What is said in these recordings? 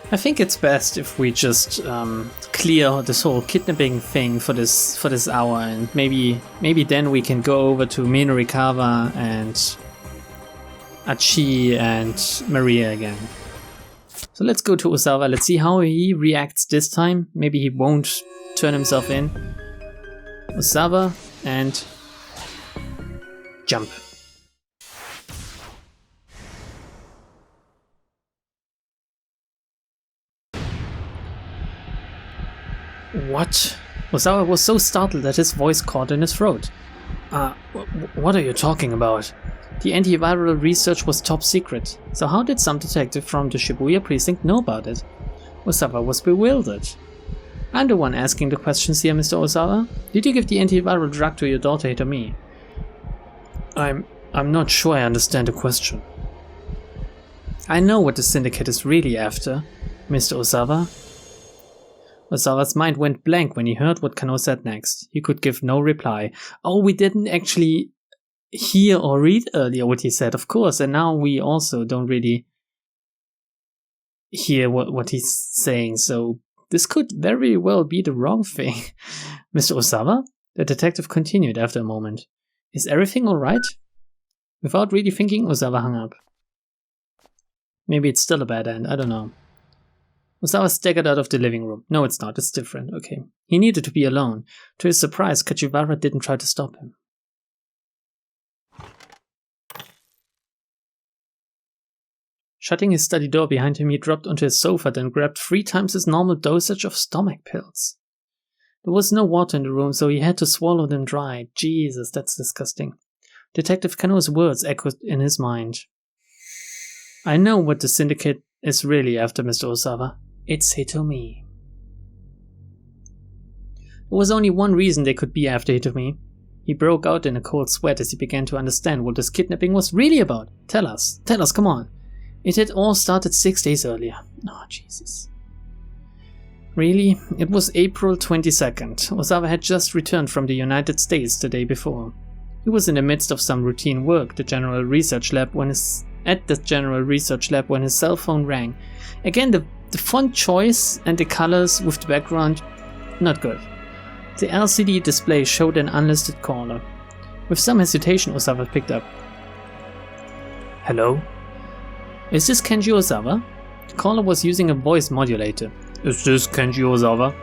I think it's best if we just clear this whole kidnapping thing for this hour, and maybe then we can go over to Minorikawa and Achi and Maria again. So let's go to Osawa. Let's see how he reacts this time. Maybe he won't turn himself in. Osawa and jump. What? Osawa was so startled that his voice caught in his throat. What are you talking about? The antiviral research was top secret, so how did some detective from the Shibuya precinct know about it? Osawa was bewildered. I'm the one asking the questions here, Mr. Osawa. Did you give the antiviral drug to your daughter Hitomi? I'm not sure I understand the question. I know what the syndicate is really after, Mr. Osawa. Osawa's mind went blank when he heard what Kano said next. He could give no reply. Oh, we didn't actually hear or read earlier what he said, of course, and now we also don't really hear what he's saying, so this could very well be the wrong thing. Mr. Osawa? The detective continued after a moment. Is everything alright? Without really thinking, Osawa hung up. Maybe it's still a bad end, I don't know. Osawa staggered out of the living room. No, it's not, it's different, okay. He needed to be alone. To his surprise, Kajiwara didn't try to stop him. Shutting his study door behind him, he dropped onto his sofa, then grabbed 3 times his normal dosage of stomach pills. There was no water in the room, so he had to swallow them dry. Jesus, that's disgusting. Detective Kano's words echoed in his mind. I know what the syndicate is really after, Mr. Osawa. It's Hitomi. There was only one reason they could be after Hitomi. He broke out in a cold sweat as he began to understand what this kidnapping was really about. Tell us, come on. It had all started 6 days earlier. Oh, Jesus. Really? It was April 22nd. Osawa had just returned from the United States the day before. He was in the midst of some routine work at the General Research Lab when his cell phone rang. Again, the font choice and the colors with the background, not good. The LCD display showed an unlisted caller. With some hesitation, Osawa picked up. Hello? Is this Kenji Osawa? The caller was using a voice modulator. Is this Kenji Osawa?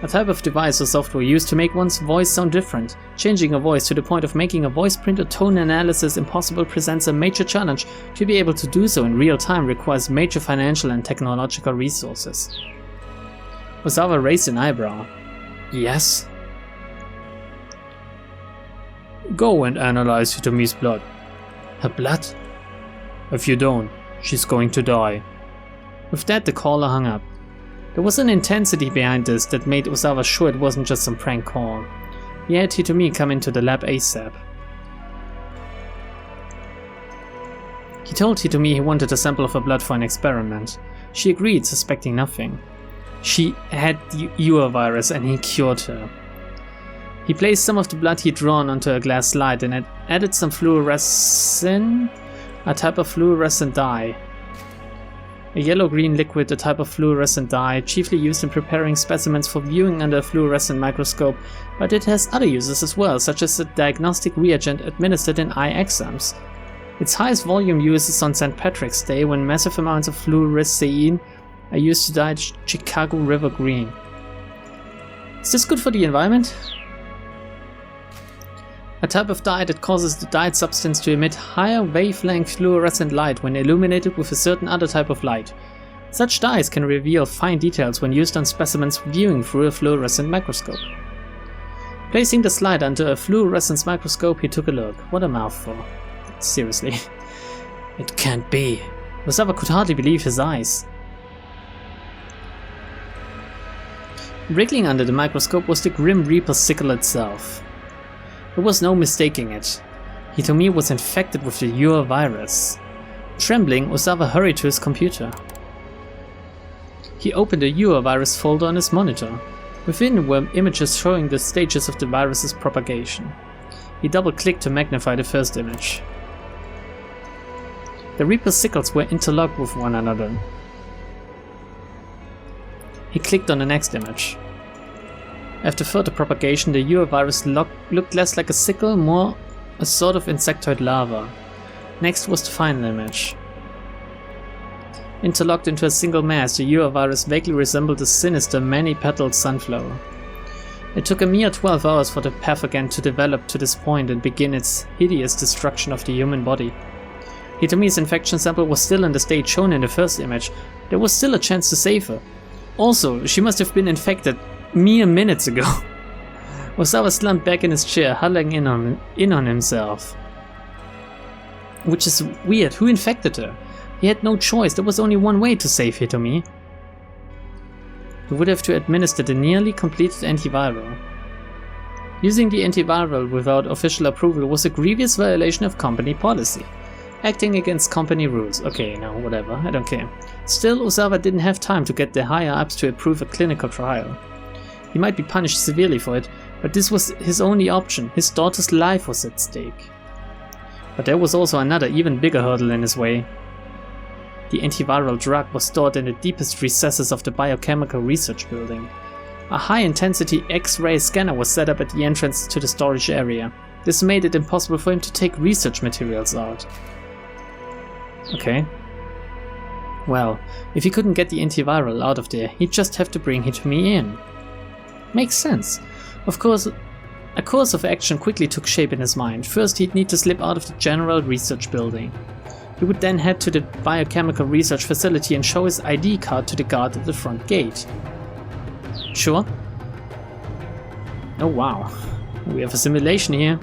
A type of device or software used to make one's voice sound different. Changing a voice to the point of making a voice print or tone analysis impossible presents a major challenge. To be able to do so in real time requires major financial and technological resources. Osawa raised an eyebrow. Yes? Go and analyze Hitomi's blood. Her blood? If you don't, she's going to die. With that, the caller hung up. There was an intensity behind this that made Osawa sure it wasn't just some prank call. He had Hitomi come into the lab ASAP. He told Hitomi he wanted a sample of her blood for an experiment. She agreed, suspecting nothing. She had the UR virus and he cured her. He placed some of the blood he'd drawn onto a glass slide and had added some fluorescent, a type of fluorescent dye. A yellow-green liquid, a type of fluorescent dye, chiefly used in preparing specimens for viewing under a fluorescent microscope, but it has other uses as well, such as a diagnostic reagent administered in eye exams. Its highest volume use is on St. Patrick's Day, when massive amounts of fluorescein are used to dye Chicago River green. Is this good for the environment? A type of dye that causes the dyed substance to emit higher wavelength fluorescent light when illuminated with a certain other type of light. Such dyes can reveal fine details when used on specimens viewing through a fluorescent microscope. Placing the slide under a fluorescence microscope, he took a look. What a mouthful. Seriously. It can't be. Osawa could hardly believe his eyes. Wriggling under the microscope was the Grim Reaper sickle itself. There was no mistaking it. Hitomi was infected with the UR virus. Trembling, Osawa hurried to his computer. He opened a UR virus folder on his monitor. Within were images showing the stages of the virus's propagation. He double-clicked to magnify the first image. The Reaper sickles were interlocked with one another. He clicked on the next image. After further propagation, the virus looked less like a sickle, more a sort of insectoid larva. Next was the final image. Interlocked into a single mass, the virus vaguely resembled a sinister, many-petaled sunflower. It took a mere 12 hours for the pathogen to develop to this point and begin its hideous destruction of the human body. Hitomi's infection sample was still in the state shown in the first image. There was still a chance to save her. Also, she must have been infected mere minutes ago. Osawa slumped back in his chair, huddling in on himself. Which is weird. Who infected her? He had no choice. There was only one way to save Hitomi. He would have to administer the nearly completed antiviral. Using the antiviral without official approval was a grievous violation of company policy. Acting against company rules. Okay, no, whatever, I don't care. Still, Osawa didn't have time to get the higher-ups to approve a clinical trial. He might be punished severely for it, but this was his only option. His daughter's life was at stake. But there was also another, even bigger hurdle in his way. The antiviral drug was stored in the deepest recesses of the biochemical research building. A high-intensity X-ray scanner was set up at the entrance to the storage area. This made it impossible for him to take research materials out. Okay. Well, if he couldn't get the antiviral out of there, he'd just have to bring Hitomi in. Makes sense. Of course, a course of action quickly took shape in his mind. First, he'd need to slip out of the general research building. He would then head to the biochemical research facility and show his ID card to the guard at the front gate. Sure. Oh wow, we have a simulation here.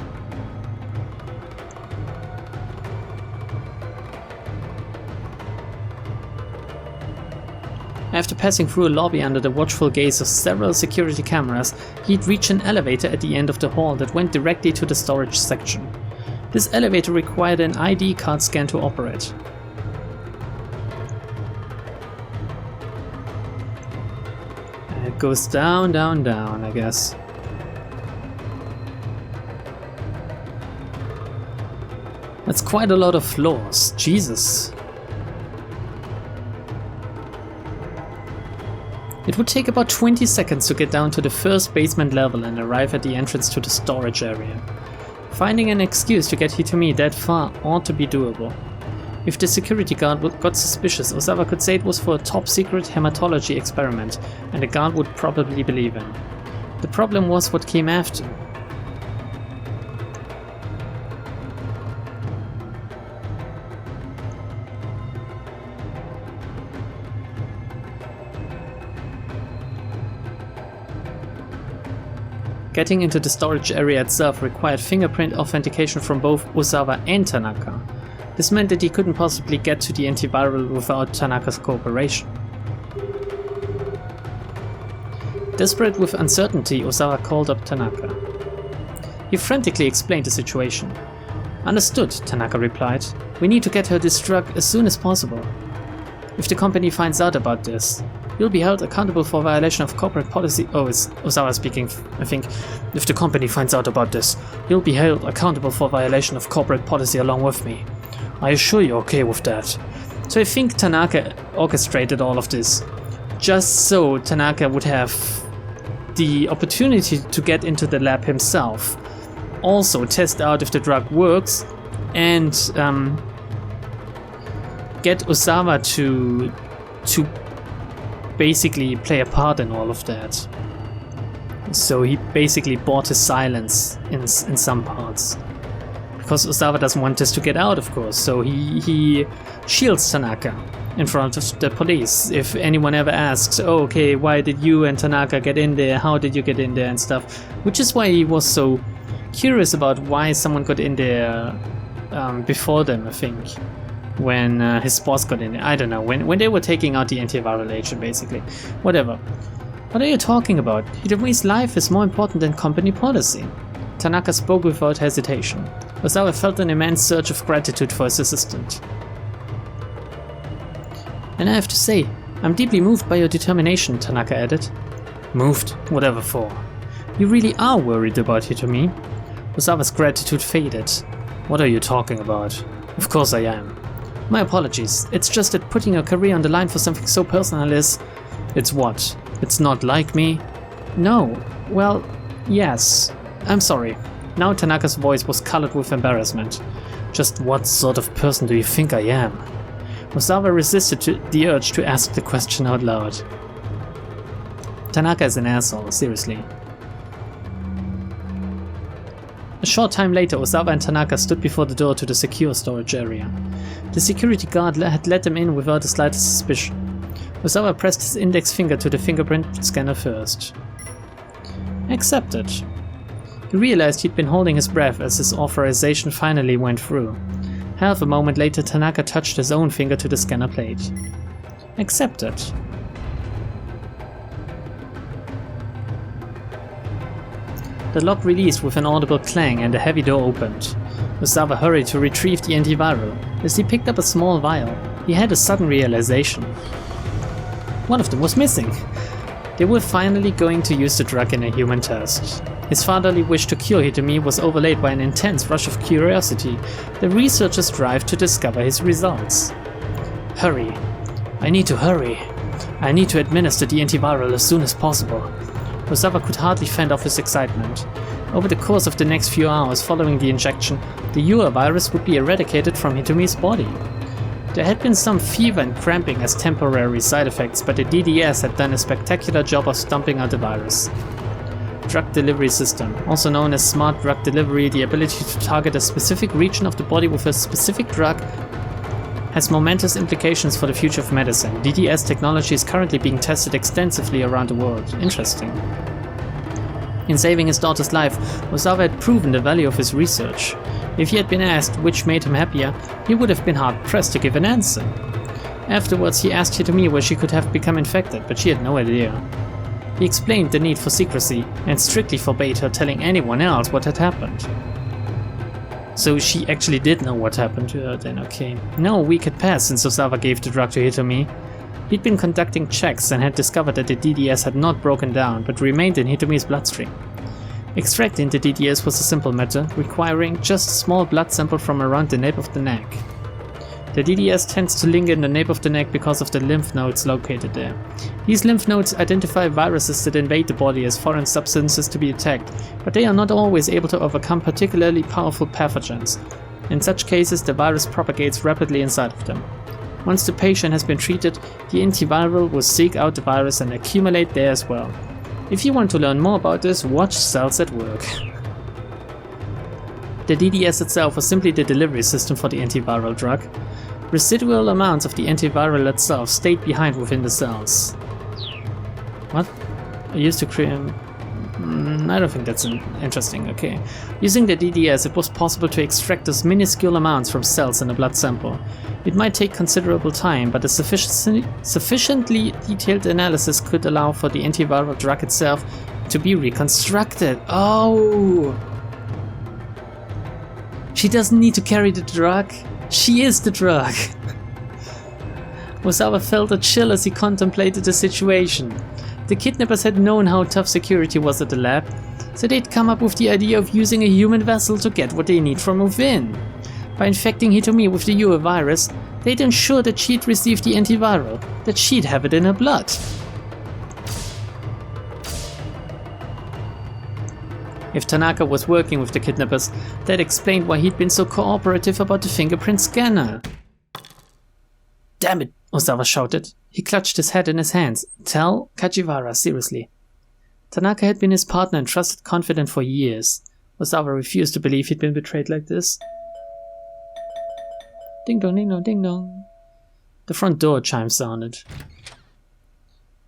After passing through a lobby under the watchful gaze of several security cameras, he'd reach an elevator at the end of the hall that went directly to the storage section. This elevator required an ID card scan to operate. It goes down, down, down, I guess. That's quite a lot of floors, Jesus. It would take about 20 seconds to get down to the first basement level and arrive at the entrance to the storage area. Finding an excuse to get Hitomi that far ought to be doable. If the security guard got suspicious, Osawa could say it was for a top-secret hematology experiment, and the guard would probably believe him. The problem was what came after. Getting into the storage area itself required fingerprint authentication from both Osawa and Tanaka. This meant that he couldn't possibly get to the antiviral without Tanaka's cooperation. Desperate with uncertainty, Osawa called up Tanaka. He frantically explained the situation. Understood, Tanaka replied. We need to get her this drug as soon as possible. If the company finds out about this, you'll be held accountable for violation of corporate policy. Oh, it's Osawa speaking, I think. If the company finds out about this, you'll be held accountable for violation of corporate policy along with me. I assure you're okay with that. So I think Tanaka orchestrated all of this, just so Tanaka would have the opportunity to get into the lab himself, also test out if the drug works, and get Osawa to basically play a part in all of that. So he basically bought his silence in some parts. Because Osawa doesn't want this to get out, of course, so he shields Tanaka in front of the police. If anyone ever asks, oh, okay, why did you and Tanaka get in there, how did you get in there and stuff, which is why he was so curious about why someone got in there before them, I think. When his boss got in there. I don't know, when they were taking out the antiviral agent, basically. Whatever. What are you talking about? Hitomi's life is more important than company policy. Tanaka spoke without hesitation. Osawa felt an immense surge of gratitude for his assistant. And I have to say, I'm deeply moved by your determination, Tanaka added. Moved? Whatever for. You really are worried about Hitomi? Osawa's gratitude faded. What are you talking about? Of course I am. My apologies, it's just that putting your career on the line for something so personal is... It's what? It's not like me. No. Well, yes. I'm sorry. Now Tanaka's voice was colored with embarrassment. Just what sort of person do you think I am? Osawa resisted the urge to ask the question out loud. Tanaka is an asshole, seriously. A short time later, Osawa and Tanaka stood before the door to the secure storage area. The security guard had let them in without the slightest suspicion. Osawa pressed his index finger to the fingerprint scanner first. Accepted. He realized he'd been holding his breath as his authorization finally went through. Half a moment later, Tanaka touched his own finger to the scanner plate. Accepted. The lock released with an audible clang and the heavy door opened. Osawa hurried to retrieve the antiviral. As he picked up a small vial, he had a sudden realization. One of them was missing. They were finally going to use the drug in a human test. His fatherly wish to cure Hitomi was overlaid by an intense rush of curiosity, the researcher's drive to discover his results. Hurry. I need to hurry. I need to administer the antiviral as soon as possible. Osawa could hardly fend off his excitement. Over the course of the next few hours following the injection, the UA virus would be eradicated from Hitomi's body. There had been some fever and cramping as temporary side effects, but the DDS had done a spectacular job of stomping out the virus. Drug delivery system, also known as smart drug delivery, the ability to target a specific region of the body with a specific drug, has momentous implications for the future of medicine. DDS technology is currently being tested extensively around the world. Interesting. In saving his daughter's life, Osawa had proven the value of his research. If he had been asked which made him happier, he would have been hard-pressed to give an answer. Afterwards, he asked Hitomi where she could have become infected, but she had no idea. He explained the need for secrecy, and strictly forbade her telling anyone else what had happened. So she actually did know what happened to her then, okay. Now a week had passed since Osawa gave the drug to Hitomi. He'd been conducting checks and had discovered that the DDS had not broken down, but remained in Hitomi's bloodstream. Extracting the DDS was a simple matter, requiring just a small blood sample from around the nape of the neck. The DDS tends to linger in the nape of the neck because of the lymph nodes located there. These lymph nodes identify viruses that invade the body as foreign substances to be attacked, but they are not always able to overcome particularly powerful pathogens. In such cases, the virus propagates rapidly inside of them. Once the patient has been treated, the antiviral will seek out the virus and accumulate there as well. If you want to learn more about this, watch Cells at Work. The DDS itself was simply the delivery system for the antiviral drug. Residual amounts of the antiviral itself stayed behind within the cells. What? I used to create... I don't think that's interesting, okay. Using the DDS, it was possible to extract those minuscule amounts from cells in a blood sample. It might take considerable time, but a sufficiently detailed analysis could allow for the antiviral drug itself to be reconstructed. Oh! She doesn't need to carry the drug. She is the drug. Osawa felt a chill as he contemplated the situation. The kidnappers had known how tough security was at the lab, so they'd come up with the idea of using a human vessel to get what they need from within. By infecting Hitomi with the UA virus, they'd ensure that she'd receive the antiviral, that she'd have it in her blood. If Tanaka was working with the kidnappers, that explained why he'd been so cooperative about the fingerprint scanner. Damn it, Osawa shouted. He clutched his head in his hands. Tell Kajiwara, seriously. Tanaka had been his partner and trusted confidant for years. Osawa refused to believe he'd been betrayed like this. Ding dong, ding dong, ding dong. The front door chime sounded.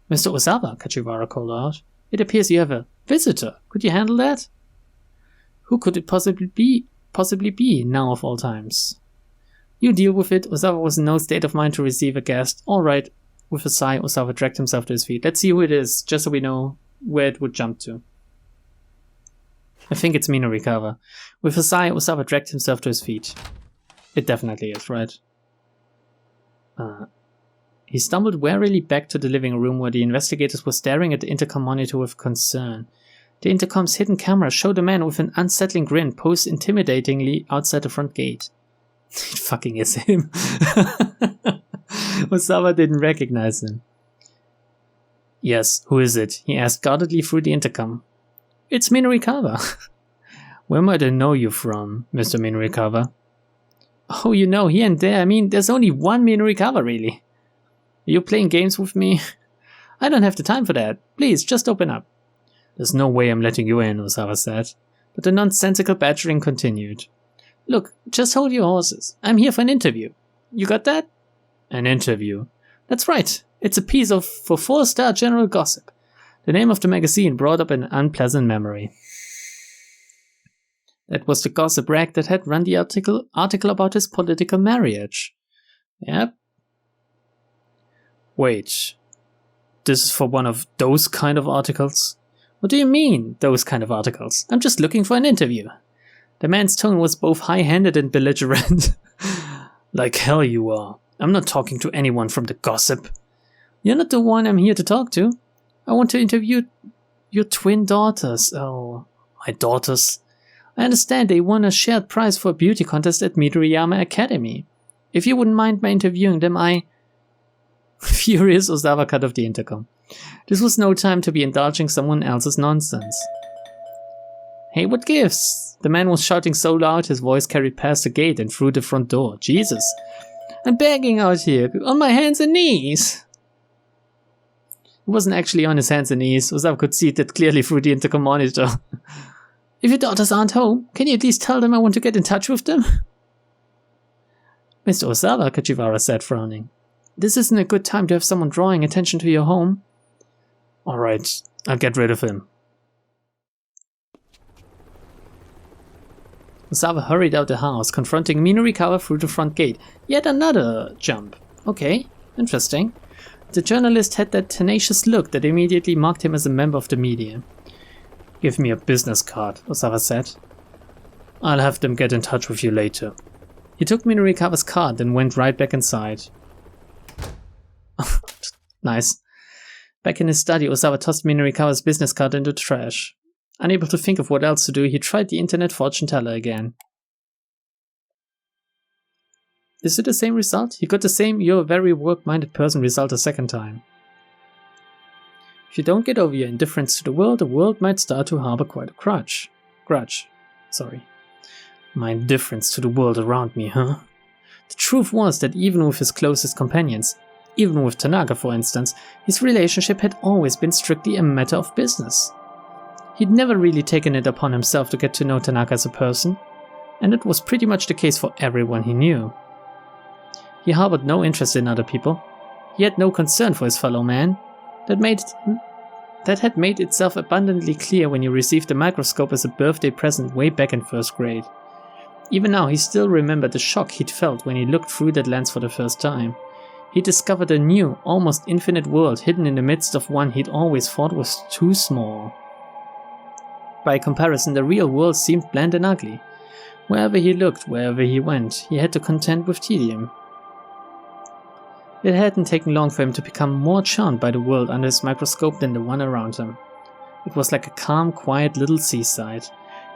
Mr. Osawa, Kajiwara called out. It appears you have a visitor. Could you handle that? Who could it possibly be, now of all times? You deal with it. Osawa was in no state of mind to receive a guest. All right. With a sigh, Osawa dragged himself to his feet. Let's see who it is, just so we know where it would jump to. I think it's Minarikawa. With a sigh, Osawa dragged himself to his feet. It definitely is, right? He stumbled warily back to the living room where the investigators were staring at the intercom monitor with concern. The intercom's hidden camera showed a man with an unsettling grin posed intimidatingly outside the front gate. It fucking is him. Osawa didn't recognize him. Yes, who is it? He asked guardedly through the intercom. It's Minurikawa. Where might I know you from, Mr. Minurikawa? Oh, you know, here and there. I mean, there's only one Minurikawa, really. Are you playing games with me? I don't have the time for that. Please, just open up. There's no way I'm letting you in, Osawa said. But the nonsensical badgering continued. Look, just hold your horses. I'm here for an interview. You got that? An interview. That's right. It's a piece for 4-star general gossip. The name of the magazine brought up an unpleasant memory. That was the gossip rag that had run the article about his political marriage. Yep. Wait. This is for one of those kind of articles? What do you mean, those kind of articles? I'm just looking for an interview. The man's tone was both high-handed and belligerent. Like hell you are. I'm not talking to anyone from the gossip. You're not the one I'm here to talk to. I want to interview your twin daughters. Oh, my daughters. I understand they won a shared prize for a beauty contest at Midoriyama Academy. If you wouldn't mind my interviewing them, Furious, Osawa cut off the intercom. This was no time to be indulging someone else's nonsense. Hey, what gives? The man was shouting so loud his voice carried past the gate and through the front door. Jesus. I'm begging out here, on my hands and knees. He wasn't actually on his hands and knees. Osawa could see that clearly through the intercom monitor. If your daughters aren't home, can you at least tell them I want to get in touch with them? Mr. Osawa, Kajiwara said, frowning. This isn't a good time to have someone drawing attention to your home. Alright, I'll get rid of him. Osawa hurried out the house, confronting Minurikawa through the front gate. Yet another jump. Okay, interesting. The journalist had that tenacious look that immediately marked him as a member of the media. Give me a business card, Osawa said. I'll have them get in touch with you later. He took Minurikawa's card and went right back inside. Nice. Back in his study, Osawa tossed Minurikawa's business card into the trash. Unable to think of what else to do, he tried the internet fortune teller again. Is it the same result? He got the same "you're a very work-minded person" result a second time. If you don't get over your indifference to the world might start to harbor quite a grudge. My indifference to the world around me, huh? The truth was that even with his closest companions, even with Tanaka for instance, his relationship had always been strictly a matter of business. He'd never really taken it upon himself to get to know Tanaka as a person, and it was pretty much the case for everyone he knew. He harbored no interest in other people. He had no concern for his fellow man. That had made itself abundantly clear when he received the microscope as a birthday present way back in first grade. Even now he still remembered the shock he'd felt when he looked through that lens for the first time. He discovered a new, almost infinite world hidden in the midst of one he'd always thought was too small. By comparison, the real world seemed bland and ugly. Wherever he looked, wherever he went, he had to contend with tedium. It hadn't taken long for him to become more charmed by the world under his microscope than the one around him. It was like a calm, quiet little seaside.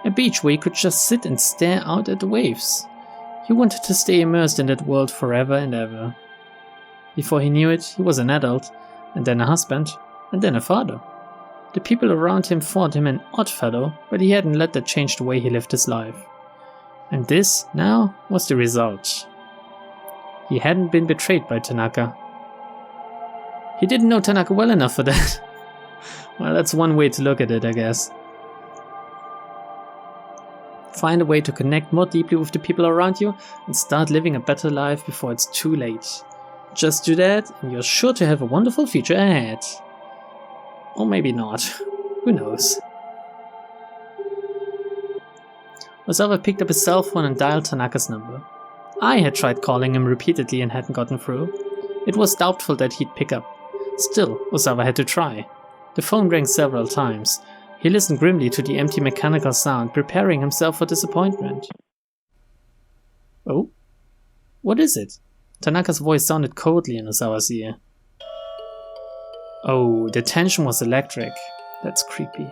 A beach where he could just sit and stare out at the waves. He wanted to stay immersed in that world forever and ever. Before he knew it, he was an adult, and then a husband, and then a father. The people around him thought him an odd fellow, but he hadn't let that change the way he lived his life. And this, now, was the result. He hadn't been betrayed by Tanaka. He didn't know Tanaka well enough for that. Well, that's one way to look at it, I guess. Find a way to connect more deeply with the people around you and start living a better life before it's too late. Just do that and you're sure to have a wonderful future ahead. Or maybe not. Who knows? Osawa picked up his cell phone and dialed Tanaka's number. I had tried calling him repeatedly and hadn't gotten through. It was doubtful that he'd pick up. Still, Osawa had to try. The phone rang several times. He listened grimly to the empty mechanical sound, preparing himself for disappointment. Oh? What is it? Tanaka's voice sounded coldly in Osawa's ear. Oh, the tension was electric. That's creepy.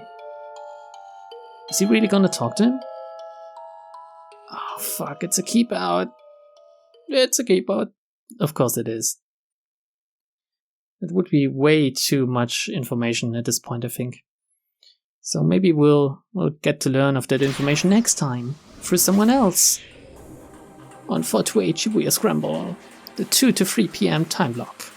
Is he really gonna talk to him? Oh fuck, it's a keep out. It's a keep out. Of course it is. It would be way too much information at this point, I think. So maybe we'll get to learn of that information next time through someone else on 428 Shibuya Scramble, the 2 to 3 p.m. time block.